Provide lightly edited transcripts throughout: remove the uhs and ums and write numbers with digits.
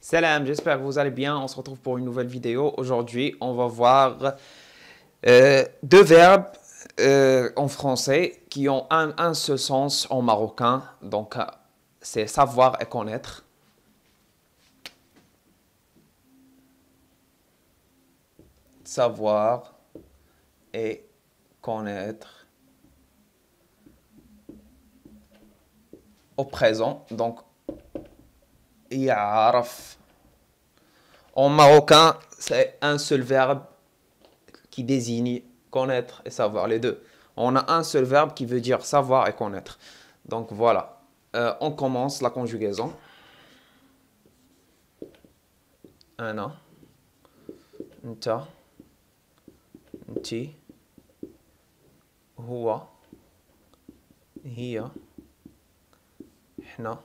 Salam, j'espère que vous allez bien. On se retrouve pour une nouvelle vidéo. Aujourd'hui, on va voir deux verbes en français qui ont un seul sens en marocain. Donc, c'est savoir et connaître. Savoir et connaître au présent. Donc, يعرف. En marocain, c'est un seul verbe qui désigne connaître et savoir, les deux. On a un seul verbe qui veut dire savoir et connaître. Donc voilà. On commence la conjugaison. أنا أنت أنتي هو هي إحنا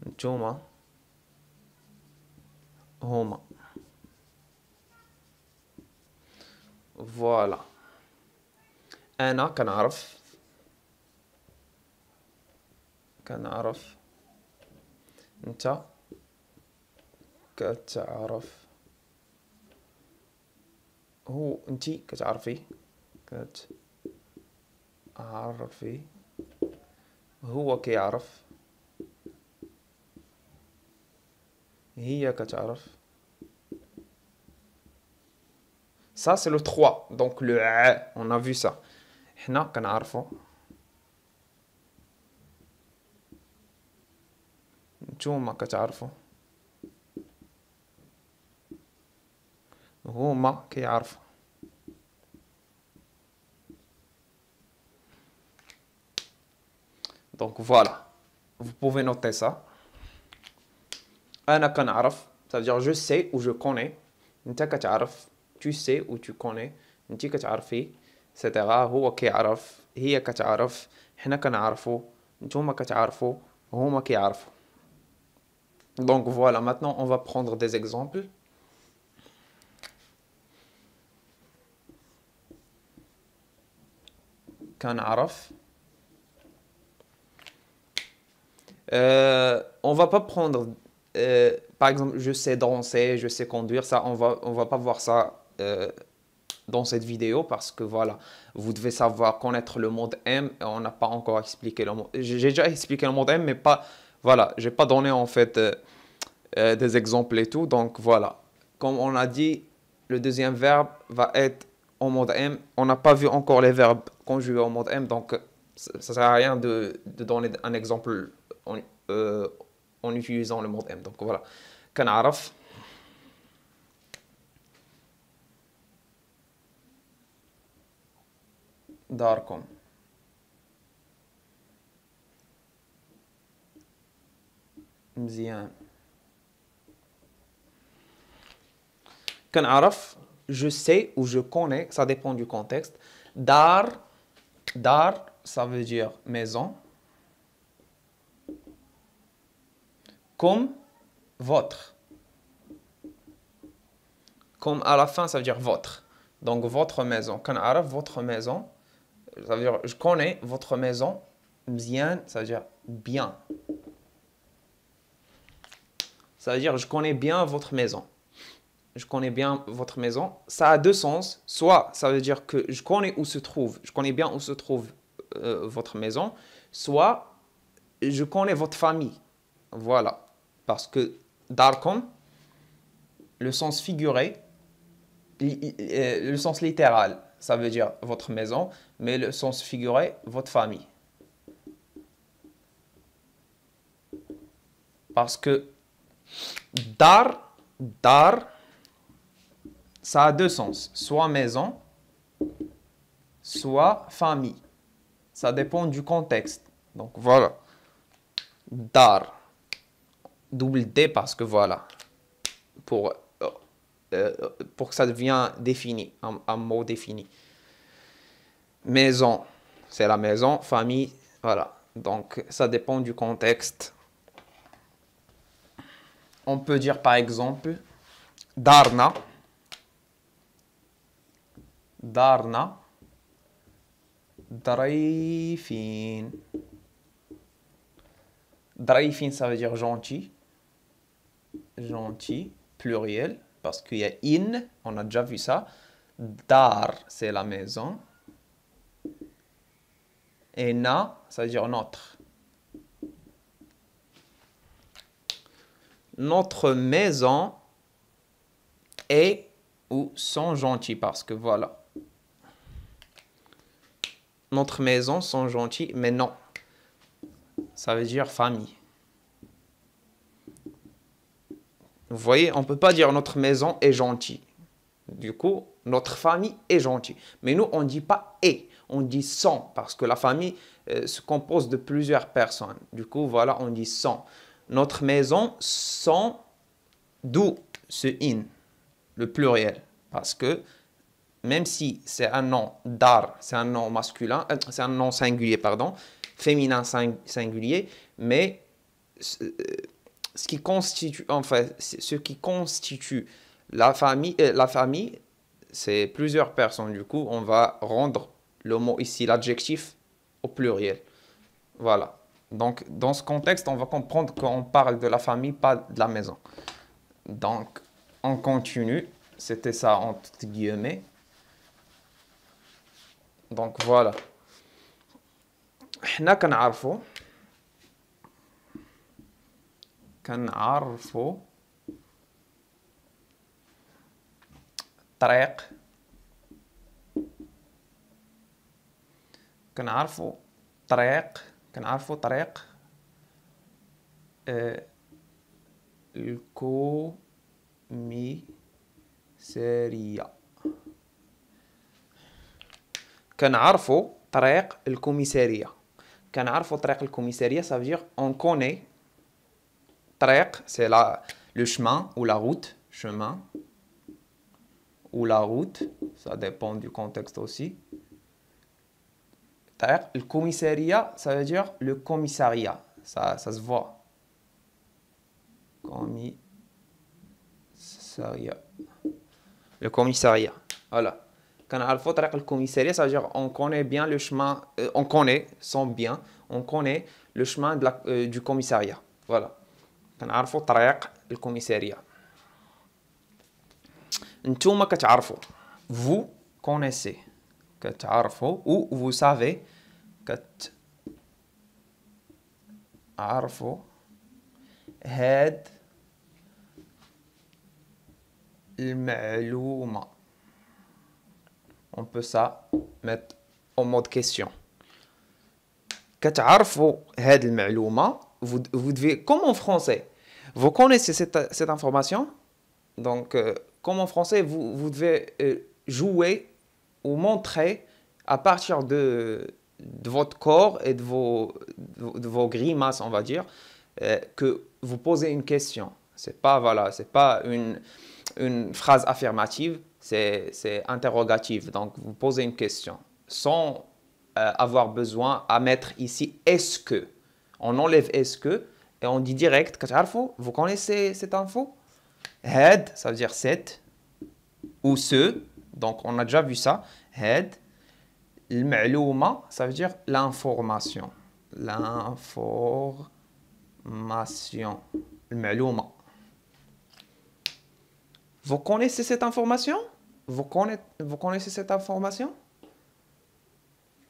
أنتوما هما. Voilà. أنا كنعرف أنت كتعرف هو أنتي كتعرفي هو كيعرف هي كتعرف. Ça c'est le 3. Donc le A, on a vu ça. إحنا كنعرفو نتوما كتعرفوا هما كيعرفوا. Donc voilà, vous pouvez noter ça. أنا كنعرف, ça veut dire je sais ou je connais. أنت كتعرف, tu sais ou tu connais. أنت كتعرفي, etc. هو كيعرف, هي كتعرف, إحنا كنعرفوا, نتوما كتعرفوا, هما كيعرفوا. Donc voilà, maintenant on va prendre des exemples. كنعرف. On va pas prendre, par exemple, je sais danser, je sais conduire, ça, on va pas voir ça dans cette vidéo parce que voilà, vous devez savoir connaître le mode M et on n'a pas encore expliqué le mode. J'ai déjà expliqué le mode M, mais pas, voilà, j'ai pas donné en fait des exemples et tout, donc voilà. Comme on a dit, le deuxième verbe va être en mode M. On n'a pas vu encore les verbes conjugués en mode M, donc ça sert à rien de donner un exemple euh, en utilisant le mode M. Donc voilà. كنعرف. داركم. مزيان. كنعرف, je sais ou je connais, ça dépend du contexte. Dar, ça veut dire maison. Comme votre. Comme à la fin, ça veut dire votre. Donc votre maison. كنعرف votre maison, ça veut dire je connais votre maison. مزيان, ça veut dire bien. Ça veut dire je connais bien votre maison. Je connais bien votre maison. Ça a deux sens. Soit ça veut dire que je connais où se trouve, je connais bien où se trouve votre maison. Soit je connais votre famille. Voilà. Parce que darkom, le sens figuré, le sens littéral, ça veut dire votre maison, mais le sens figuré, votre famille. Parce que dar, ça a deux sens, soit maison, soit famille. Ça dépend du contexte. Donc voilà. Dar. Double D parce que voilà. Pour que ça devienne défini, un mot défini. Maison, c'est la maison. Famille, voilà. Donc ça dépend du contexte. On peut dire par exemple Darna. Draifin. Draifin, ça veut dire gentil. gentil, pluriel, parce qu'il y a in, on a déjà vu ça. Dar, c'est la maison. Et na, ça veut dire notre. Notre maison est ou sont gentils, parce que voilà. Notre maison sont gentils, mais non. Ça veut dire famille. Vous voyez, on ne peut pas dire notre maison est gentille. Du coup, notre famille est gentille. Mais nous, on ne dit pas est, on dit sont, parce que la famille se compose de plusieurs personnes. Du coup, voilà, on dit sont. Notre maison sont, d'où ce in, le pluriel. Parce que même si c'est un nom dar, c'est un nom masculin, c'est un nom singulier, pardon, féminin singulier, mais ce qui constitue la famille, c'est plusieurs personnes. Du coup, on va rendre le mot ici, l'adjectif, au pluriel. Voilà. Donc, dans ce contexte, on va comprendre qu'on parle de la famille, pas de la maison. Donc, on continue. C'était ça entre guillemets. Donc, voilà. احنا كنعرفوا طريق كنعرفوا طريق الكوميسارية. كنعرفوا طريق الكوميسارية. كنعرفوا طريق الكوميسارية, ça veut dire on connaît. طريق, c'est le chemin ou la route. Chemin ou la route, ça dépend du contexte aussi. طريق الكوميسارية, ça veut dire le commissariat. Ça se voit. Commissariat. Le commissariat. Voilà. كنعرفوا طريق الكوميسارية, ça veut dire on connaît bien le chemin, on connaît le chemin du commissariat. Voilà. كنعرفوا طريق الكوميسارية. نتوما كتعرفوا. Vous connaissez. كتعرفوا ou vous savez. كتعرفوا هاد المعلومة. On peut ça mettre en mode question. كتعرفوا هاد المعلومة. Vous devez, comme en français, vous connaissez cette information. Donc, comme en français, vous devez jouer ou montrer à partir de votre corps et de vos grimaces, on va dire, que vous posez une question. C'est pas, voilà, c'est pas une phrase affirmative, c'est interrogative. Donc, vous posez une question sans avoir besoin à mettre ici « est-ce que ». On enlève « est-ce que » et on dit direct « vous connaissez cette info ?» Had, ça veut dire « cette » ou « ce ». Donc, on a déjà vu ça. Had. المعلومة, ça veut dire l'information. L'information. المعلومة. Vous connaissez cette information? Vous connaissez cette information?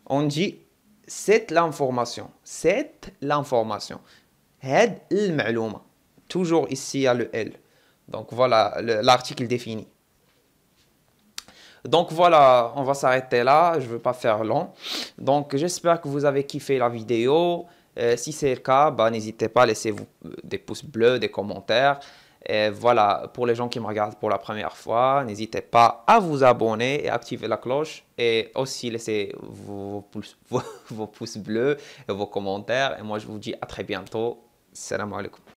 On dit c'est l'information. C'est l'information. هاد المعلومة. Toujours ici, il y a le L. Donc voilà l'article défini. Donc voilà, on va s'arrêter là. Je ne veux pas faire long. Donc j'espère que vous avez kiffé la vidéo. Si c'est le cas, bah, n'hésitez pas à laisser des pouces bleus, des commentaires. Et voilà, pour les gens qui me regardent pour la première fois, n'hésitez pas à vous abonner et activer la cloche. Et aussi laisser vos pouces bleus et vos commentaires. Et moi, je vous dis à très bientôt. Salam alaikum.